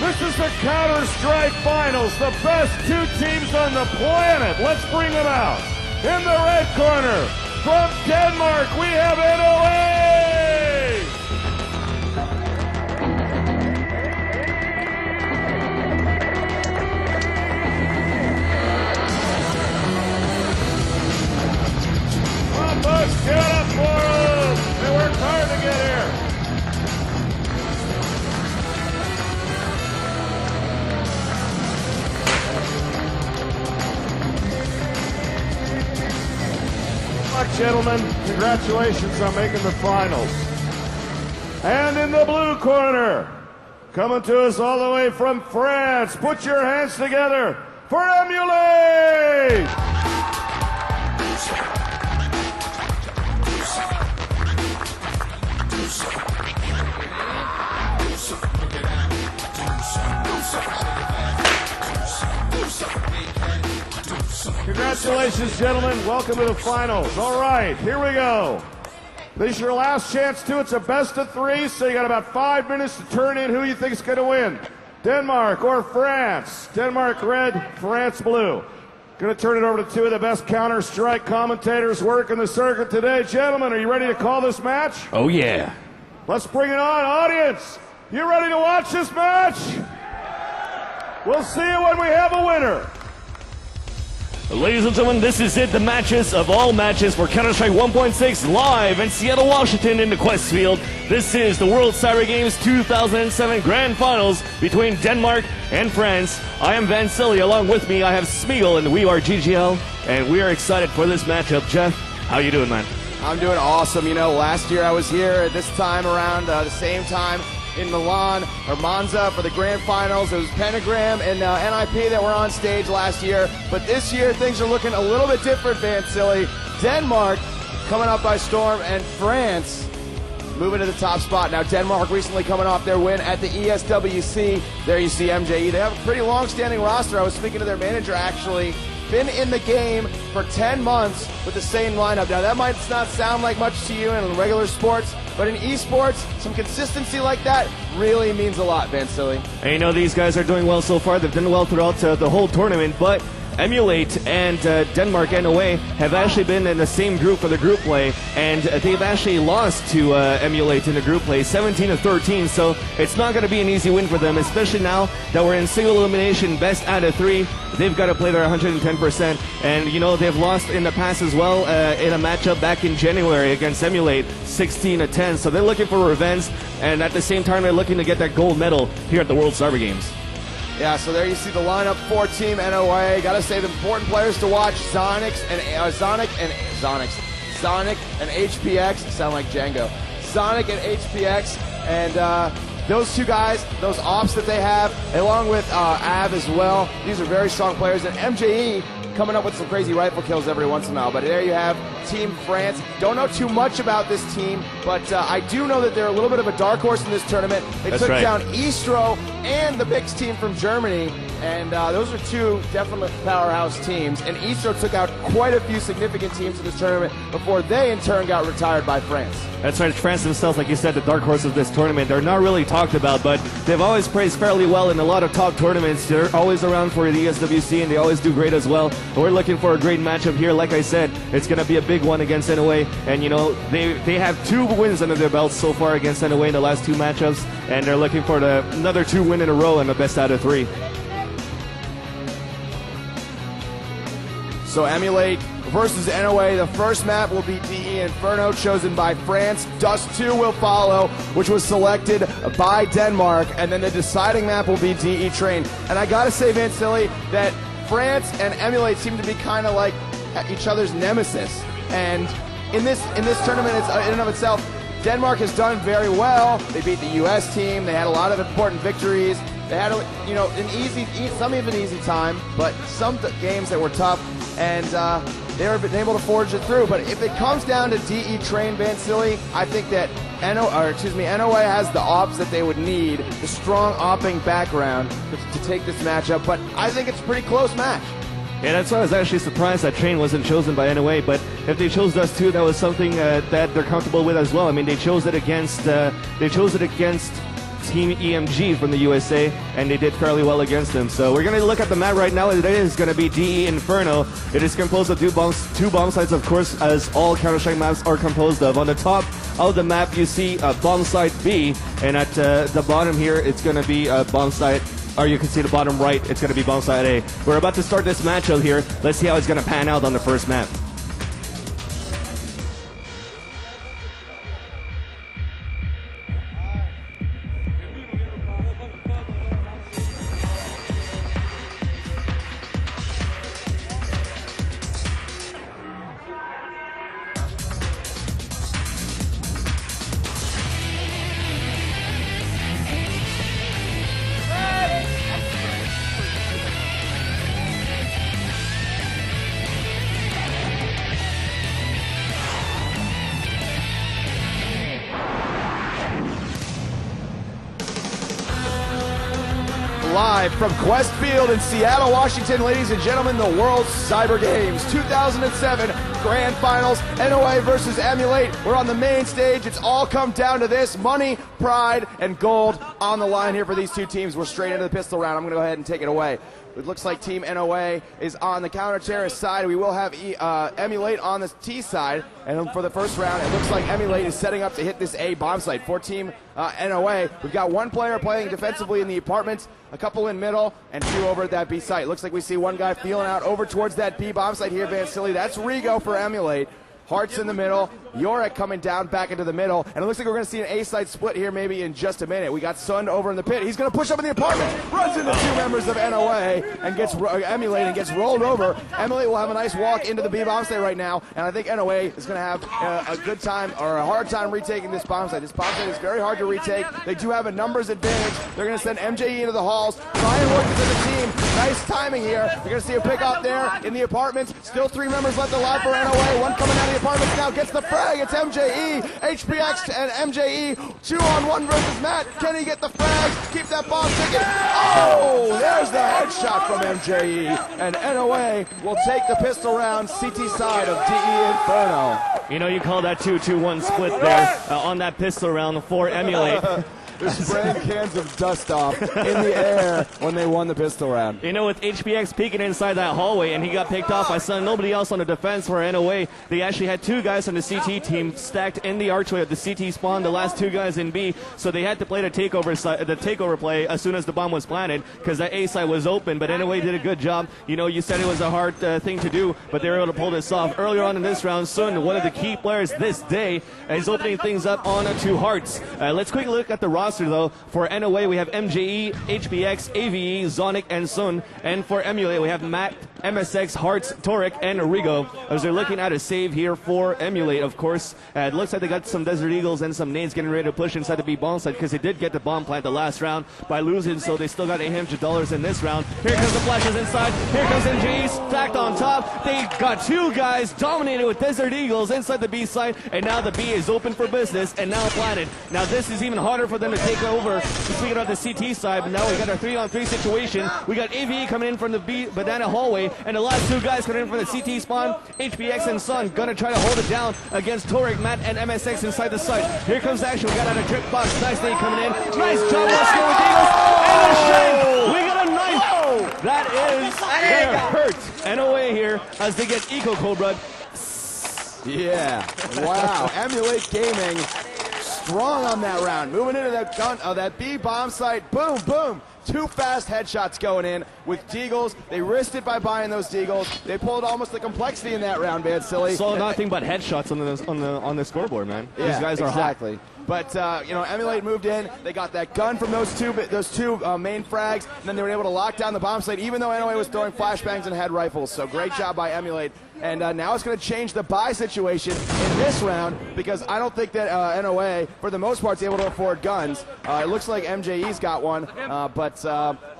This is the Counter-Strike Finals, the best two teams on the planet. Let's bring them out. In the red corner, from Denmark, we have NOA. Come on, folks, give it up for them. They worked hard to get here. Gentlemen, congratulations on making the finals. And in the blue corner, coming to us all the way from France, put your hands together for Emulate! Congratulations, gentlemen. Welcome to the finals. All right, here we go. This is your last chance, too. It's a best of three, so you got about 5 minutes to turn in who you think is going to win. Denmark or France? Denmark red, France blue. Going to turn it over to two of the best Counter-Strike commentators working the circuit today. Gentlemen, are you ready to call this match? Oh, yeah. Let's bring it on. Audience, you ready to watch this match? We'll see you when we have a winner. Ladies and gentlemen, this is it, the matches of all matches for Counter-Strike 1.6 live in Seattle, Washington in the Quest Field. This is the World Cyber Games 2007 Grand Finals between Denmark and France. I am Vansili, along with me I have Smeagol, and we are GGL, and we are excited for this matchup. Jeff, how you doing, man? I'm doing awesome. You know, last year I was here at this time around the same time in Milan or Monza for the grand finals. It was Pentagram and NIP that were on stage last year, but this year things are looking a little bit different, Vansili. Denmark coming up by storm, and France moving to the top spot. Now Denmark recently coming off their win at the ESWC. There you see MJE. They have a pretty long-standing roster. I was speaking to their manager, actually. Been in the game for 10 months with the same lineup. Now that might not sound like much to you in regular sports, but in esports, some consistency like that really means a lot, Vansili. And you know, these guys are doing well so far. They've done well throughout the whole tournament, but Emulate and Denmark NOA have actually been in the same group for the group play, and they've actually lost to Emulate in the group play 17-13, so it's not going to be an easy win for them, especially now that we're in single elimination best out of three. They've got to play their 110%, and you know, they've lost in the past as well in a matchup back in January against Emulate 16-10, so they're looking for revenge, and at the same time they're looking to get that gold medal here at the World Cyber Games. Yeah, so there you see the lineup for Team NOA. Gotta say the important players to watch: Sonic and HPX. Sound like Django. Sonic and HPX, and those two guys, those ops that they have, along with Av as well. These are very strong players, and MJE coming up with some crazy rifle kills every once in a while. But there you have Team France. Don't know too much about this team, but I do know that they're a little bit of a dark horse in this tournament. They took down Istro and the Bix team from Germany, and those are two definite powerhouse teams. And Istro took out quite a few significant teams in this tournament before they, in turn, got retired by France. That's right, France themselves, like you said, the dark horse of this tournament. They're not really talked about, but they've always placed fairly well in a lot of top tournaments. They're always around for the ESWC, and they always do great as well. But we're looking for a great matchup here. Like I said, it's going to be a big one against NOA, and you know, they have 2 wins under their belts so far against NOA in the last 2 matchups, and they're looking for another 2 wins in a row and the best out of 3. So Emulate versus NOA. The first map will be DE Inferno, chosen by France. Dust 2 will follow, which was selected by Denmark. And then the deciding map will be DE Train. And I gotta say, Vansili, that France and Emulate seem to be kind of like each other's nemesis. And in this tournament, in and of itself, Denmark has done very well. They beat the U.S. team. They had a lot of important victories. They had, some even easy time, but some games that were tough, and they were able to forge it through. But if it comes down to DE Train, Vansili, I think that NOA has the ops that they would need, the strong opping background to take this matchup. But I think it's a pretty close match. Yeah, that's why I was actually surprised that Train wasn't chosen by NOA, but if they chose Dust 2, that was something that they're comfortable with as well. I mean, they chose it against Team EMG from the USA, and they did fairly well against them. So we're going to look at the map right now. It is going to be DE Inferno. It is composed of two bomb sites, of course, as all Counter-Strike maps are composed of. On the top of the map, you see bomb site B, and at the bottom here, it's going to be bomb site, or you can see the bottom right, it's going to be bomb site A. We're about to start this matchup here. Let's see how it's going to pan out on the first map. Live from Quest Field in Seattle, Washington, ladies and gentlemen, the World Cyber Games 2007 Grand Finals, NOA versus Emulate. We're on the main stage. It's all come down to this: money, pride, and gold on the line here for these two teams. We're straight into the pistol round. I'm going to go ahead and take it away. It looks like Team NOA is on the counter-terrorist side. We will have Emulate on the T side. And for the first round, it looks like Emulate is setting up to hit this A bomb site. For Team NOA, we've got one player playing defensively in the apartments, a couple in middle, and two over at that B site. Looks like we see one guy feeling out over towards that B bomb site here, Van Silly. That's Rigo for Emulate. Hearts in the middle, Yorick coming down back into the middle, and it looks like we're going to see an A-side split here maybe in just a minute. We got Sund over in the pit. He's going to push up in the apartment, runs into two members of NOA, and gets Emulate and gets rolled over. Emulate will have a nice walk into the B bomb site right now, and I think NOA is going to have a good time or a hard time retaking this bomb site. This bomb site is very hard to retake. They do have a numbers advantage. They're going to send MJE into the halls, try and work this as a team. Nice timing here. You're going to see a pick out there in the apartments. Still three members left alive for NOA. One coming out of the apartments now, gets the frag. It's MJE, HPX and MJE, 2-on-1 versus Matt. Can he get the frag? Keep that bomb ticking. Oh, there's the headshot from MJE, and NOA will take the pistol round, CT side of DE Inferno. You know, you call that 2-2-1 split there on that pistol round for Emulate. They're spraying cans of dust off in the air when they won the pistol round. You know, with HPX peeking inside that hallway, and he got picked off by nobody else on the defense for NOA. They actually had two guys on the CT team stacked in the archway of the CT spawn, the last two guys in B, so they had to play the takeover play as soon as the bomb was planted, because that A side was open, but NOA did a good job. You know, you said it was a hard thing to do, but they were able to pull this off. Earlier on in this round, Sun, one of the key players this day, is opening things up on two Hearts. Let's quickly look at the roster, though. For NOA, we have MJE, HPX, AVE, Zonic, and Sun. And for Emulate, we have Matt, MSX, Hearts, Torek, and Rigo. As they're looking at a save here for Emulate, of course. It looks like they got some Desert Eagles and some nades getting ready to push inside the B bomb site, because they did get the bomb plant the last round by losing, so they still got $800 in this round. Here comes the flashes inside. Here comes MJE stacked on top. They got two guys dominated with Desert Eagles inside the B site, and now the B is open for business and now planted. Now this is even harder for them to take over. Speaking of the CT side, but now we got a 3-on-3 situation. We got AVE coming in from the B banana hallway, and the last two guys coming in from the CT spawn. HPX and Sun gonna try to hold it down against Torek, Matt, and MSX inside the site. Here comes action. We got out a drip box. Nice thing coming in. Nice job. Let's go with Eagles. And a shank. We got a knife. That is gonna hurt NOA here as they get Eco Cobra. Yeah. Wow. Emulate Gaming strong on that round. Moving into that gun that B bomb site. Boom, boom. Two fast headshots going in with Deagles. They risked it by buying those Deagles. They pulled almost the complexity in that round, Van Silly. So nothing but headshots on the scoreboard, man. Yeah, these guys are exactly. hot. But you know, Emulate moved in. They got that gun from those two main frags, and then they were able to lock down the bomb site, even though NOA was throwing flashbangs and had rifles. So great job by Emulate. And now it's going to change the buy situation in this round, because I don't think that NOA, for the most part, is able to afford guns. It looks like MJE's got one, but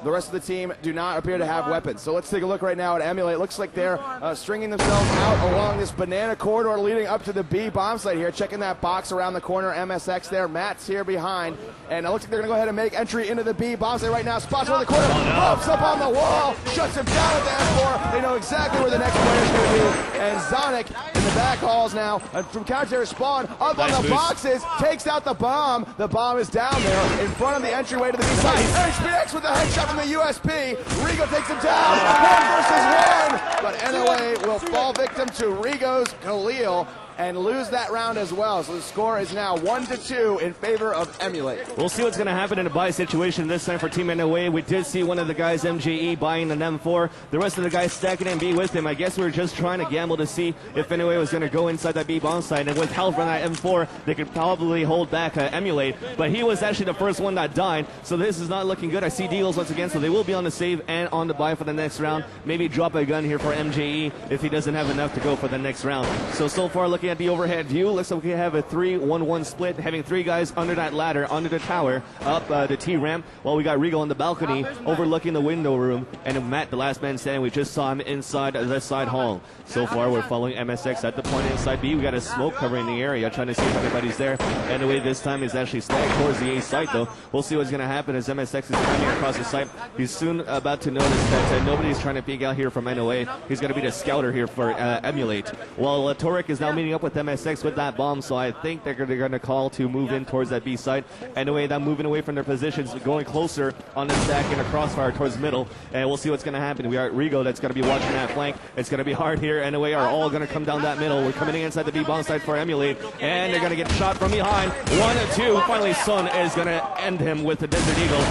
The rest of the team do not appear to have weapons. So let's take a look right now at Emulate. Looks like they're stringing themselves out along this banana corridor leading up to the B bomb site here. Checking that box around the corner. MSX there. Matt's here behind. And it looks like they're going to go ahead and make entry into the B bomb site right now. Spots on the corner. Pops up on the wall. Shuts him down with the M4. They know exactly where the next player is going to be. And Zonic in the back halls now. From counter spawn. Up on the boxes. Takes out the bomb. The bomb is down there in front of the entryway to the B site. HPX with a headshot from the USP. Rigo takes him down. 1 versus 1. But NOA will fall victim to Rigo's Khalil and lose that round as well. So the score is now 1-2 in favor of Emulate. We'll see what's going to happen in a buy situation this time for Team NOA. We did see one of the guys, MJE, buying an M4. The rest of the guys stacking and B with him. I guess we were just trying to gamble to see if NOA was going to go inside that B bomb site. And with help from that M4, they could probably hold back Emulate. But he was actually the first one that died. So this is not looking good. I see Deagles once again. So they will be on the save and on the buy for the next round. Maybe drop a gun here for MJE if he doesn't have enough to go for the next round. So far looking at the overhead view, looks like we have a 3-1-1 split, having 3 guys under that ladder, under the tower, up the T-ramp, while we got Regal on the balcony, overlooking the window room, and Matt, the last man standing, we just saw him inside the side hall. So far, we're following MSX at the point inside B. We got a smoke covering the area, trying to see if anybody's there. Anyway, this time is actually staying towards the A site, though. We'll see what's going to happen as MSX is climbing across the site. He's soon about to notice that nobody's trying to peek out here from NOA. He's going to be the scouter here for Emulate. While Torek is now meeting up with MSX with that bomb, so I think they're going to call to move in towards that B site. Anyway, they're moving away from their positions, going closer on the stack in a crossfire towards middle, and we'll see what's going to happen. We got Rigo that's going to be watching that flank. It's going to be hard here. Anyway, are all going to come down that middle. We're coming inside the B bomb site for Emulate, and they're going to get shot from behind. 1-2. Finally, Sun is going to end him with the Desert Eagle.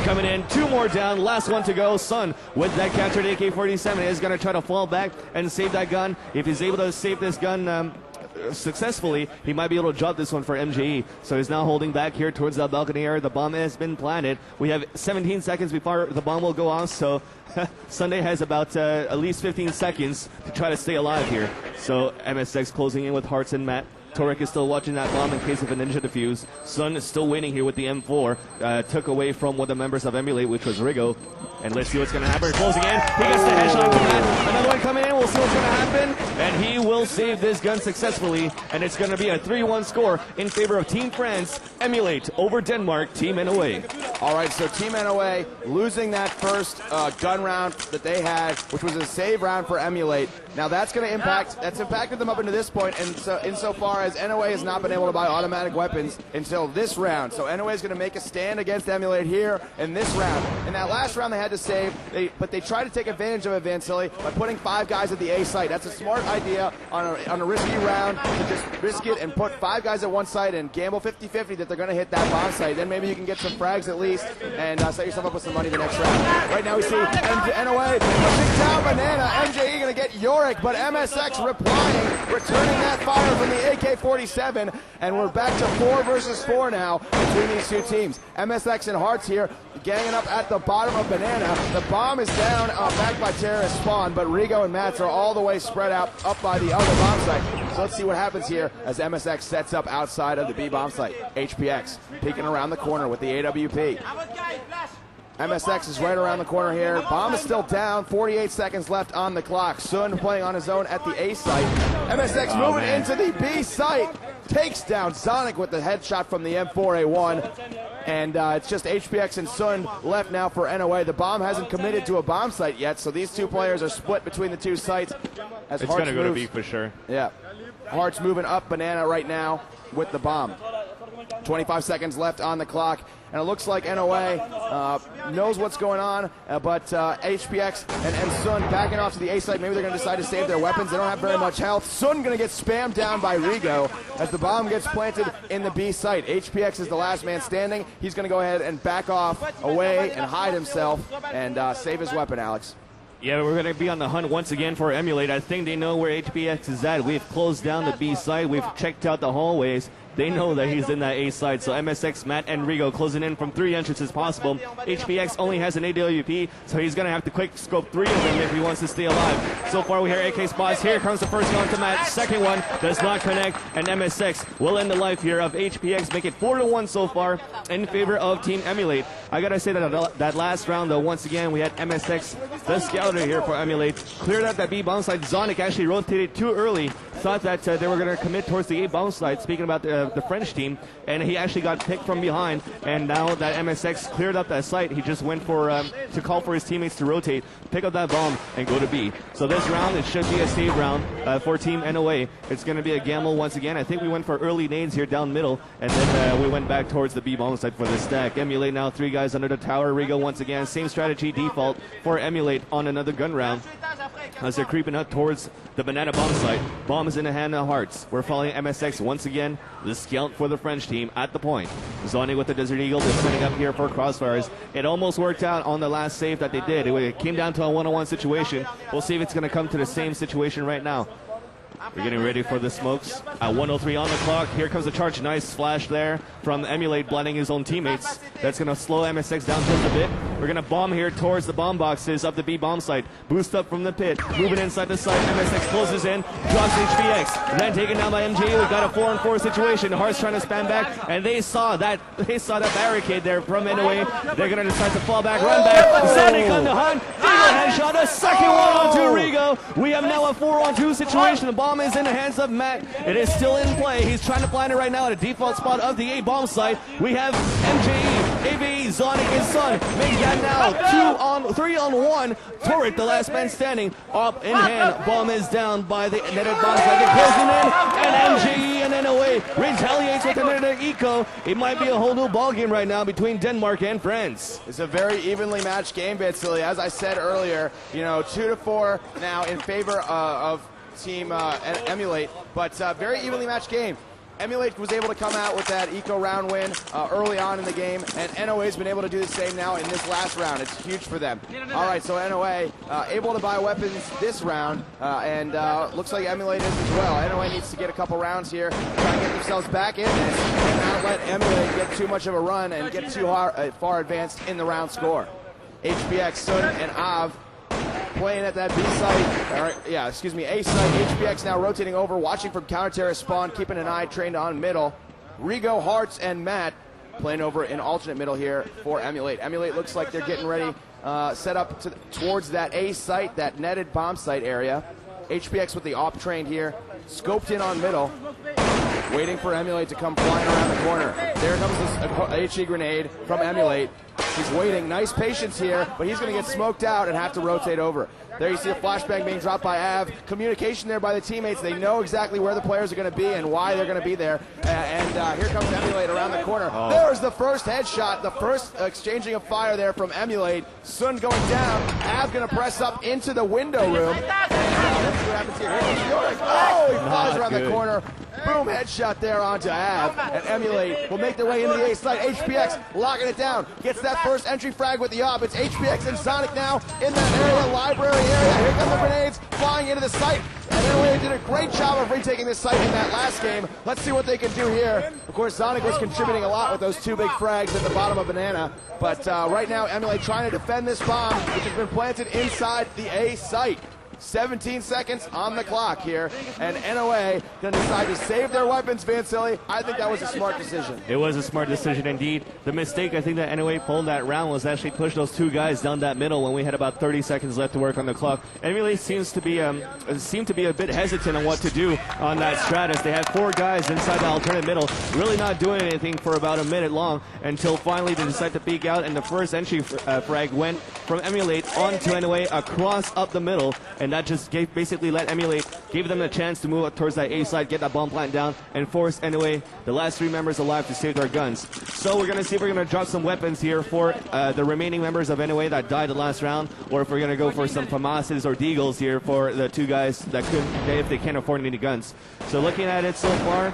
8 coming in, 2 more down, last one to go. Sun with that captured AK-47 is going to try to fall back and save that gun. If he's able to save this gun successfully, he might be able to drop this one for MJE. So he's now holding back here towards that balcony area. The bomb has been planted. We have 17 seconds before the bomb will go off, so Sunday has about at least 15 seconds to try to stay alive here. So MSX closing in with Hearts and Matt. Torek is still watching that bomb in case of a ninja defuse. Sun is still waiting here with the M4. Took away from one of the members of Emulate, which was Rigo. And let's see what's going to happen. Closing in. He gets the headshot from that. Another one coming in. We'll see what's going to happen. And he will save this gun successfully. And it's going to be a 3-1 score in favor of Team France. Emulate over Denmark, Team NOA. All right, so Team NOA losing that first gun round that they had, which was a save round for Emulate. Now that's going to impacted them up into this point, and so insofar as NOA has not been able to buy automatic weapons until this round. So NOA is going to make a stand against Emulate here in this round. In that last round they had to save, but they tried to take advantage of it, Vansili, by putting 5 guys at the A site. That's a smart idea on a risky round, to just risk it and put 5 guys at one site and gamble 50-50 that they're going to hit that bomb site. Then maybe you can get some frags at least and set yourself up with some money the next round. Right now we see NOA pushing down Banana. MJE going to get Yorick, but MSX replying, returning that fire from the AK-47, and we're back to 4 versus 4 now between these two teams. MSX and Hearts here ganging up at the bottom of Banana. The bomb is down, back by terrorist spawn, but Rigo and Mats are all the way spread out up by the other bomb site. So let's see what happens here as MSX sets up outside of the B bomb site. HPX peeking around the corner with the AWP. MSX is right around the corner here. Bomb is still down. 48 seconds left on the clock. Sun playing on his own at the A site. MSX moving into the B site. Takes down Sonic with the headshot from the M4A1. And it's just HPX and Sun left now for NOA. The bomb hasn't committed to a bomb site yet, so these two players are split between the two sites. As it's going to go to B for sure. Yeah. Hearts moving up Banana right now with the bomb. 25 seconds left on the clock. And it looks like NOA knows what's going on, but HPX and Sun backing off to the A site. Maybe they're going to decide to save their weapons. They don't have very much health. Sun going to get spammed down by Rigo as the bomb gets planted in the B site. HPX is the last man standing. He's going to go ahead and back off away and hide himself and save his weapon, Alex. Yeah, we're going to be on the hunt once again for Emulate. I think they know where HPX is at. We've closed down the B site. We've checked out the hallways. They know that he's in that A side. So MSX, Matt, and Rigo closing in from 3 entrances possible. HPX only has an AWP, so he's going to have to quick scope 3 of them if he wants to stay alive. So far we hear AK spots. Here comes the first one to Matt. Second one does not connect, and MSX will end the life here of HPX. Make it 4-1 so far in favor of Team Emulate. I got to say that last round, though, once again, we had MSX, the scouter here for Emulate, cleared out that B bomb side. Zonic actually rotated too early. Thought that they were going to commit towards the A bomb side, speaking about the French team, and he actually got picked from behind. And now that MSX cleared up that site, he just went for to call for his teammates to rotate, pick up that bomb, and go to B. So this round, it should be a save round for Team NOA. It's going to be a gamble once again. I think we went for early nades here down middle, and then we went back towards the B bomb side for the stack. Emulate now 3 guys under the tower. Rigo once again, same strategy default for Emulate on another gun round as they're creeping up towards the banana bomb site. Bomb is in the hand of Hearts. We're following MSX once again, the scout for the French team at the point. Zoni with the Desert Eagle, they're setting up here for crossfires. It almost worked out on the last save that they did. It came down to a 1-on-1 situation. We'll see if it's going to come to the same situation right now. We're getting ready for the smokes. At 1:03 on the clock, here comes the charge. Nice flash there from Emulate, blinding his own teammates. That's going to slow MSX down just a bit. We're going to bomb here towards the bomb boxes of the B bomb site. Boost up from the pit, moving inside the site. MSX closes in, drops HPX, then taken down by MJE. We've got a 4-on-4 situation. Hearts trying to spam back, and they saw that barricade there from NOA. They're going to decide to fall back, run back. Sonic on the hunt. Headshot, a second one onto Rigo. We have now a 4-on-2 situation. The bomb is in the hands of Matt. It is still in play. He's trying to plant it right now at a default spot of the A bomb site. We have MJE, ABE, Zonic, and Sun. Make that now 3-on-1. Turret, the last man standing, up in hand. Bomb is down by the netted bomb site. They're closing in, and MJE and NOA retaliates with another eco. It might be a whole new ball game right now between Denmark and France. It's a very evenly matched game, Bitsilly. As I said earlier, 2-4 now in favor of Team Emulate, but very evenly matched game. Emulate was able to come out with that eco round win early on in the game, and NOA has been able to do the same now in this last round. It's huge for them. All right, so NOA able to buy weapons this round, and looks like Emulate is as well. NOA needs to get a couple rounds here, try and get themselves back in this, and not let Emulate get too much of a run and get too far advanced in the round score. HPX, Sun, and Av playing at that B site, A site. HPX now rotating over, watching from counter-terrorist spawn, keeping an eye trained on middle. Rigo, Hearts, and Matt playing over in alternate middle here for Emulate. Emulate looks like they're getting ready, set up towards that A site, that netted bomb site area. HPX with the op train here, scoped in on middle, waiting for Emulate to come flying around the corner. There comes this HE grenade from Emulate. He's waiting. Nice patience here, but he's going to get smoked out and have to rotate over. There you see a flashbang being dropped by Av. Communication there by the teammates. They know exactly where the players are going to be and why they're going to be there. And here comes Emulate around the corner. There's the first headshot, the first exchanging of fire there from Emulate. Sun going down. Av going to press up into the window room. Let's see what happens here. He flies around the corner. Boom, headshot there onto Av. And Emulate will make their way into the A site. HPX locking it down. Gets that first entry frag with the op. It's HPX and Sonic now in that area, library area. Here come the grenades flying into the site. And NOA did a great job of retaking this site in that last game. Let's see what they can do here. Of course, Sonic was contributing a lot with those 2 big frags at the bottom of Banana. But right now, Emulate trying to defend this bomb, which has been planted inside the A site. 17 seconds on the clock here, and NOA going to decide to save their weapons, Vansili. I think that was a smart decision. It was a smart decision indeed. The mistake I think that NOA pulled that round was actually push those 2 guys down that middle when we had about 30 seconds left to work on the clock. NOA seemed to be a bit hesitant on what to do on that stratus. They had 4 guys inside the alternate middle, really not doing anything for about a minute long until finally they decided to peek out, and the first entry frag went from Emulate onto NOA across up the middle, and that just basically let Emulate, gave them a chance to move up towards that A side, get that bomb plant down, and force NOA, the last 3 members alive, to save their guns. So we're going to see if we're going to drop some weapons here for the remaining members of NOA that died the last round, or if we're going to go for some FAMASes or Deagles here for the 2 guys that could, if they can't afford any guns. So looking at it so far,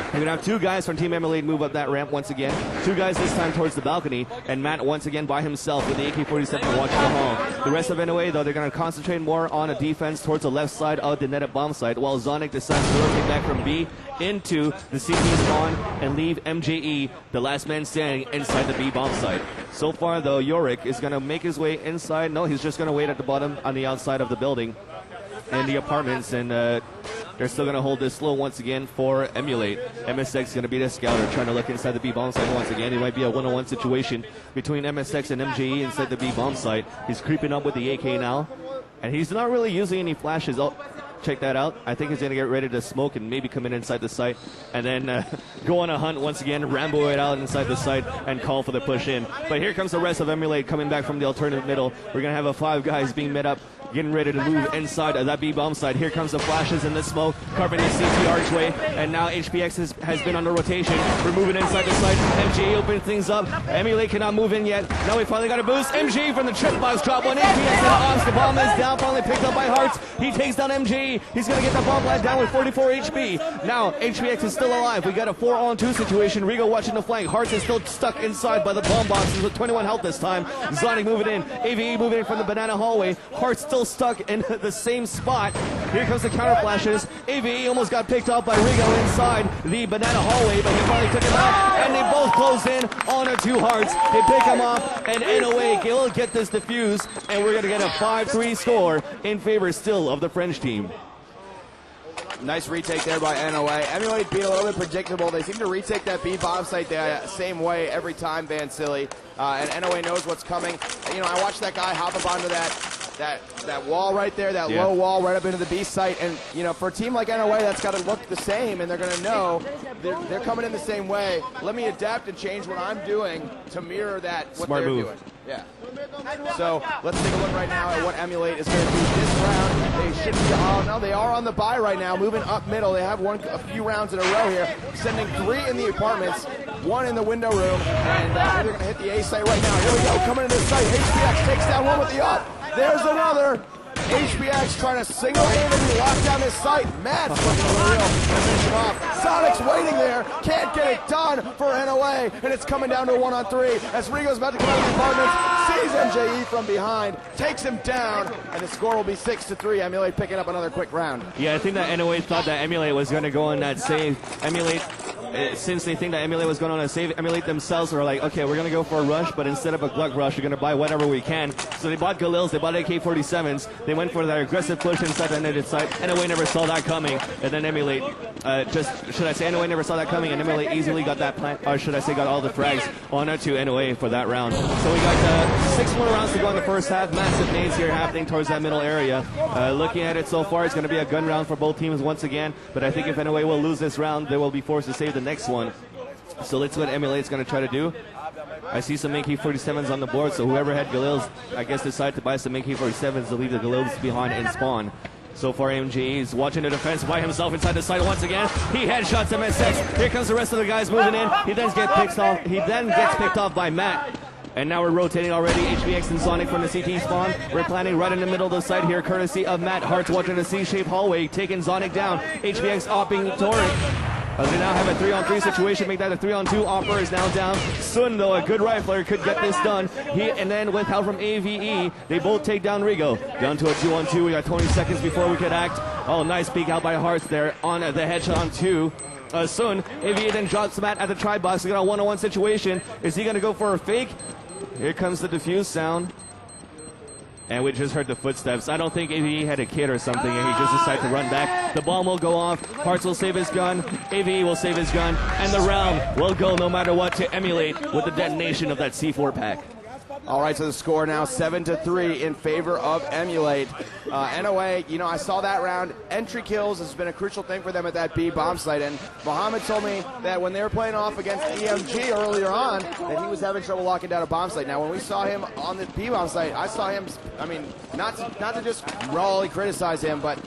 We're gonna have two guys from Team Emulate move up that ramp once again. Two guys this time towards the balcony, and Matt once again by himself with the AK-47 watching the hall. The rest of NOA, though, they're gonna concentrate more on a defense towards the left side of the netted bomb site, while Zonic decides to rotate back from B into the CT spawn and leave MJE, the last man standing, inside the B bomb site. So far, though, Yorick is gonna make his way inside. No, he's just gonna wait at the bottom on the outside of the building and the apartments, and they're still going to hold this low once again for Emulate. MSX is going to be the scouter, trying to look inside the B bomb site once again. It might be a one-on-one situation between MSX and MJE inside the B bomb site. He's creeping up with the AK now, and he's not really using any flashes. Oh, check that out. I think he's going to get ready to smoke and maybe come in inside the site and then go on a hunt once again, Rambo it out inside the site and call for the push in. But here comes the rest of Emulate coming back from the alternative middle. We're going to have a 5 guys being met up, getting ready to move inside of that B bomb site. Here comes the flashes and the smoke, carving the CT archway, and now HPX has been on the rotation. We're moving inside the site. MJ opening things up. Emulate cannot move in yet. Now we finally got a boost. MJ from the trip box drop one. HPX off. The bomb is down, finally picked up by Hearts. He takes down MJ. He's going to get the bomb blast down with 44 HP. Now HPX is still alive. We got a 4-on-2 situation. Rigo watching the flank. Hearts is still stuck inside by the bomb boxes with 21 health this time. Zonic moving in. AVE moving in from the banana hallway. Hearts still stuck in the same spot. Here comes the counter flashes. AVE almost got picked up by Rigo inside the banana hallway, but he finally took him out, and they both close in on the 2 Hearts. They pick him up, and NOA will get this defused, and we're going to get a 5-3 score in favor still of the French team. Nice retake there by NOA. Emulate being a little bit predictable. They seem to retake that B bomb site the same way every time, Van Silly. And NOA knows what's coming. You know, I watched that guy hop up onto that wall right there, that low wall right up into the B site. And, you know, for a team like NOA, that's got to look the same, and they're going to know they're coming in the same way. Let me adapt and change what I'm doing to mirror that, what Smart they're move. doing. Yeah. So let's take a look right now at what Emulate is going to do this round. They should be, oh no, they are on the bye right now, moving up middle. They have a few rounds in a row here, sending 3 in the apartments, 1 in the window room, and they're going to hit the A site right now. Here we go, coming into the site. HPX takes down 1 with the up. There's another. HPX trying to single-handedly lock down this site. Matt's looking for the real to finish him off. Sonic's waiting there, can't get it done for NOA, and it's coming down to a 1-on-3 as Rigo's about to come out of the apartments, sees MJE from behind, takes him down, and the score will be 6-3. Emulate picking up another quick round. Yeah, I think that NOA thought that Emulate was going to go on that save. Emulate, since they think that Emulate was going on a save, Emulate themselves are like, okay, we're going to go for a rush, but instead of a Gluck rush, we're going to buy whatever we can. So they bought Galils, they bought AK-47s, they went for that aggressive push inside the netted site. NOA never saw that coming, and then Emulate, NOA never saw that coming, and Emulate easily got that plant, or should I say got all the frags on to NOA for that round. So we got 6 more rounds to go in the first half. Massive nades here happening towards that middle area. Looking at it so far, it's going to be a gun round for both teams once again, but I think if NOA will lose this round, they will be forced to save the next one. So let's see what Emulate's going to try to do. I see some AK-47s on the board, so whoever had Galils, I guess, decided to buy some AK-47s to leave the Galils behind and spawn. So far, MJ is watching the defense by himself inside the site once again. He headshots MSX. Here comes the rest of the guys moving in. He then gets picked off by Matt. And now we're rotating already. HBX and Sonic from the CT spawn. We're planning right in the middle of the site here, courtesy of Matt. Hearts watching the C-shaped hallway, taking Sonic down. HBX opping Torrent. As they now have a 3-on-3 situation, make that a 3-on-2. Opera is now down. Sun, though, a good rifler, could get this done. And then with help from AVE, they both take down Rigo. Down to a 2-on-2. We got 20 seconds before we could act. Oh, nice peek out by Hearts there on the headshot on 2. Sun, AVE then drops Matt at the try box. We got a 1-on-1 situation. Is he going to go for a fake? Here comes the defuse sound. And we just heard the footsteps. I don't think AVE had a kid or something, and he just decided to run back. The bomb will go off. Hearts will save his gun. AVE will save his gun. And the round will go no matter what to Emulate with the detonation of that C4 pack. All right, so the score now 7-3 in favor of Emulate. NOA, you know, I saw that round. Entry kills has been a crucial thing for them at that B bomb site. And Mohammed told me that when they were playing off against EMG earlier on, that he was having trouble locking down a bomb site. Now, when we saw him on the B bomb site, I saw him, I mean, not to just rawly criticize him, but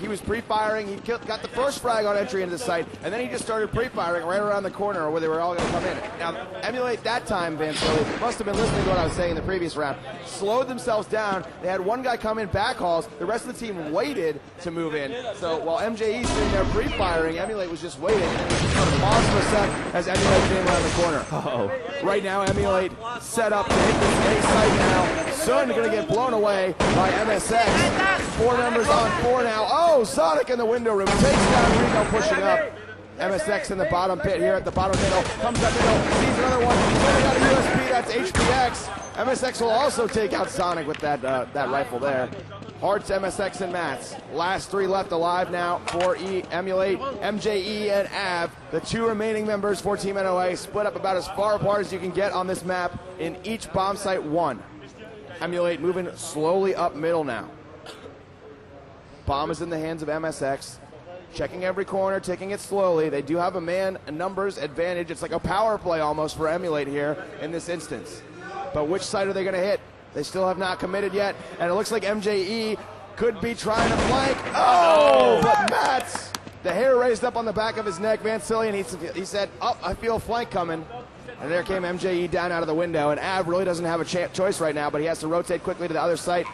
He was pre-firing. He got the first frag on entry into the site, and then he just started pre-firing right around the corner where they were all going to come in. Now, Emulate that time, Vansili must have been listening to what I was saying in the previous round. Slowed themselves down. They had one guy come in back hauls. The rest of the team waited to move in. So while MJE sitting there pre-firing, Emulate was just waiting. And then sort of paused for a sec as Emulate came around the corner. Oh. Right now, Emulate set up to hit this A site now. Sun going to get blown away by MSX. 4 numbers on 4 now. Oh, Sonic in the window room. Takes down Rico pushing up. MSX in the bottom pit here at the bottom middle. Comes up middle. Sees another one. He's only got a USP. That's HPX. MSX will also take out Sonic with that rifle there. Hearts, MSX, and Mats. Last 3 left alive now for Emulate, MJE, and Av. The 2 remaining members for Team NOA split up about as far apart as you can get on this map in each bomb site 1. Emulate moving slowly up middle now. Bomb is in the hands of MSX. Checking every corner, taking it slowly. They do have a numbers advantage. It's like a power play almost for Emulate here in this instance. But which side are they going to hit? They still have not committed yet. And it looks like MJE could be trying to flank. Oh, but Mats, the hair raised up on the back of his neck. Vansili, and he said, oh, I feel a flank coming. And there came MJE down out of the window. And Av really doesn't have a choice right now, but he has to rotate quickly to the other site.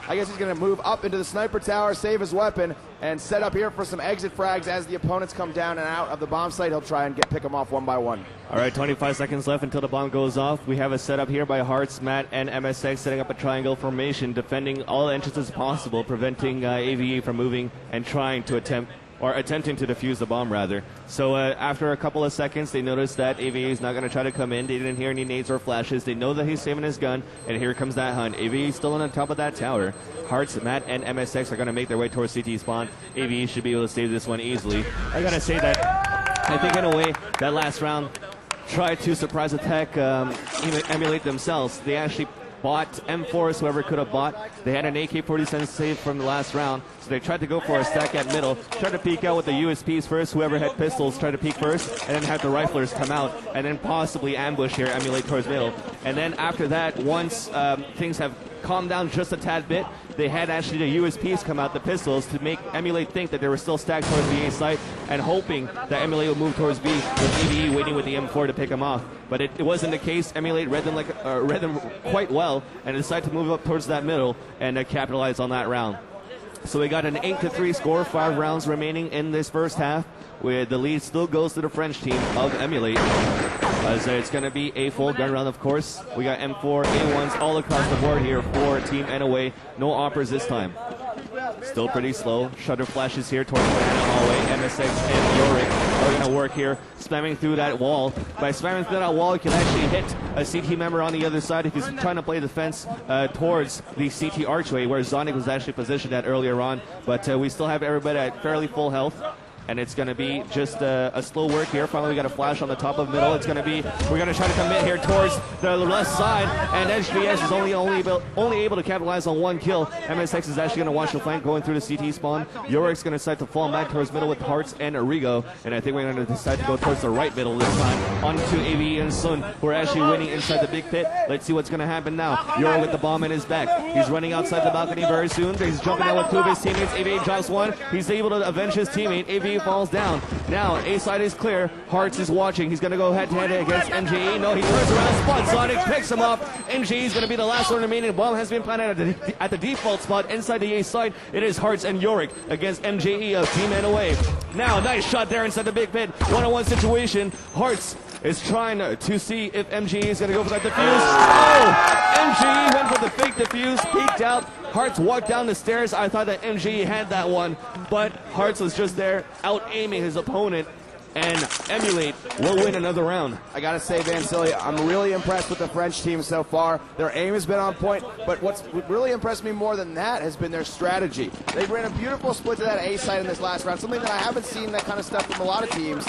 I guess he's going to move up into the sniper tower, save his weapon, and set up here for some exit frags as the opponents come down and out of the bomb site. He'll try and pick them off one by one. All right, 25 seconds left until the bomb goes off. We have a setup here by Hearts, Matt, and MSX setting up a triangle formation, defending all entrances possible, preventing AVE from moving and trying to attempting to defuse the bomb, rather. So after a couple of seconds, they notice that AVE is not going to try to come in. They didn't hear any nades or flashes. They know that he's saving his gun, and here comes that hunt. AVE is still on the top of that tower. Hearts, Matt, and MSX are going to make their way towards CT spawn. AVE should be able to save this one easily. I got to say that I think in a way that last round tried to surprise attack Emulate themselves. They actually bought M4s, whoever could have bought. They had an AK-47 save from the last round, so they tried to go for a stack at middle, tried to peek out with the USPs first. Whoever had pistols tried to peek first, and then have the riflers come out, and then possibly ambush here, Emulate towards middle. And then after that, once things have calmed down just a tad bit, they had actually the USPs come out, the pistols, to make Emulate think that they were still stacked towards the A site, and hoping that Emulate would move towards B, with EVE waiting with the M4 to pick them off. But it wasn't the case. Emulate read them quite well, and decided to move up towards that middle and capitalize on that round. So we got an 8-3 score, 5 rounds remaining in this first half, where the lead still goes to the French team of Emulate. As it's going to be a full gun round, of course. We got M4, A1s all across the board here for Team NOA. No operas this time. Still pretty slow. Shutter flashes here towards the hallway. MSX and Yorick are going to work here, spamming through that wall. By spamming through that wall, you can actually hit a CT member on the other side if he's trying to play defense towards the CT archway, where Zonic was actually positioned at earlier on. But we still have everybody at fairly full health. And it's going to be just a slow work here. Finally, we got a flash on the top of middle. It's going to be, we're going to try to commit here towards the left side. And HBS is only able to capitalize on 1 kill. MSX is actually going to watch the flank going through the CT spawn. Yorik's going to decide to fall back towards middle with Hearts and Arrigo. And I think we're going to decide to go towards the right middle this time. Onto AVE and Sun, who are actually winning inside the big pit. Let's see what's going to happen now. Yorik with the bomb in his back. He's running outside the balcony very soon. He's jumping out with 2 of his teammates. AVE drops 1. He's able to avenge his teammate. AVE falls down. Now, A side is clear. Hearts is watching. He's going to go head-to-head against MJE. No, he turns around. Spot Sonic picks him up. MJE is going to be the last one remaining. The bomb has been planted at the default spot inside the A side. It is Hearts and Yorick against MJE of Team NOA. Now, nice shot there inside the big pit. One-on-one situation. Hearts is trying to see if MJE is going to go for that defuse. Oh! MJE went for the fake defuse, peeked out. Hearts walked down the stairs. I thought that MJE had that one, but Hearts was just there out-aiming his opponent, and Emulate will win another round. I gotta say, Vansili, I'm really impressed with the French team so far. Their aim has been on point, but what's really impressed me more than that has been their strategy. They ran a beautiful split to that A side in this last round, something that I haven't seen that kind of stuff from a lot of teams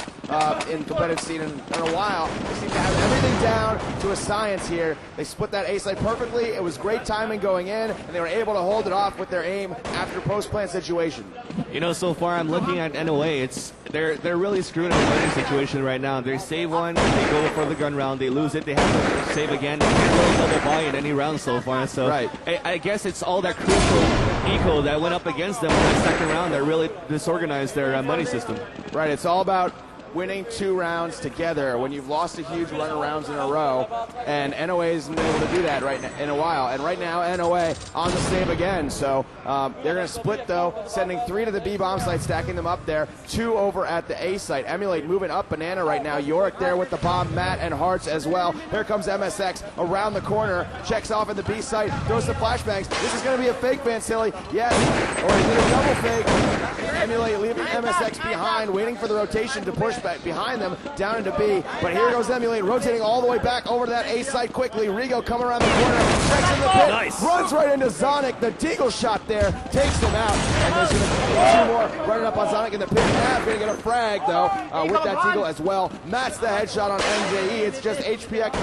in competitive scene in a while. They seem to have everything down to a science here. They split that A side perfectly. It was great timing going in, and they were able to hold it off with their aim after post-plant situation. You know, so far I'm looking at NOA. They're really screwed in a winning situation right now. They save one, they go for the gun round, they lose it, they have to save again. They can't really double buy in any round so far. So right. I guess it's all that crucial eco that went up against them in that second round that really disorganized their money system. Right, it's all about winning 2 rounds together when you've lost a huge run of rounds in a row, and NOA isn't able to do that right now, in a while. And right now, NOA on the save again, so they're going to split though, sending 3 to the B bomb site, stacking them up there, 2 over at the A site. Emulate moving up Banana right now. Yorick there with the bomb, Matt and Hearts as well. Here comes MSX around the corner, checks off at the B site, throws the flashbangs. This is going to be a fake, Vansili. Yes, or he did a double fake. Emulate leaving MSX behind, waiting for the rotation to push back behind them down into B. But here goes Emulate, rotating all the way back over to that A site quickly. Rigo coming around the corner, checks in the pit, Nice. runs right into Zonic. The Deagle shot there takes him out. And there's going to be 2 more running up on Zonic in the pit. Nav going to get a frag though with that Deagle as well. Matt's the headshot on MJE. It's just HPX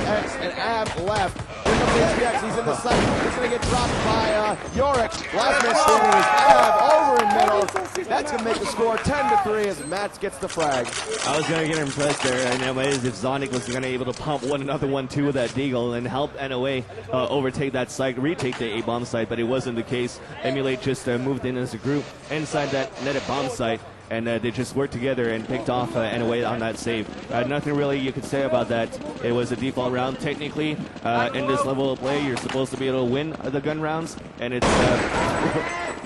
and Av left. Here comes HPX. He's in the site. He's going to get dropped by Yorick. Last man standing is Av over in middle. That's going to make the score 10-3 as Matt gets the frag. I was going to get impressed there, and as if Zonic was going to be able to pump another 1-2 with that Deagle and help NOA overtake that site, retake the A-bomb site, but it wasn't the case. Emulate just moved in as a group inside that netted bomb site, and they just worked together and picked off NOA on that save. Nothing really you could say about that. It was a default round. Technically, in this level of play, you're supposed to be able to win the gun rounds, and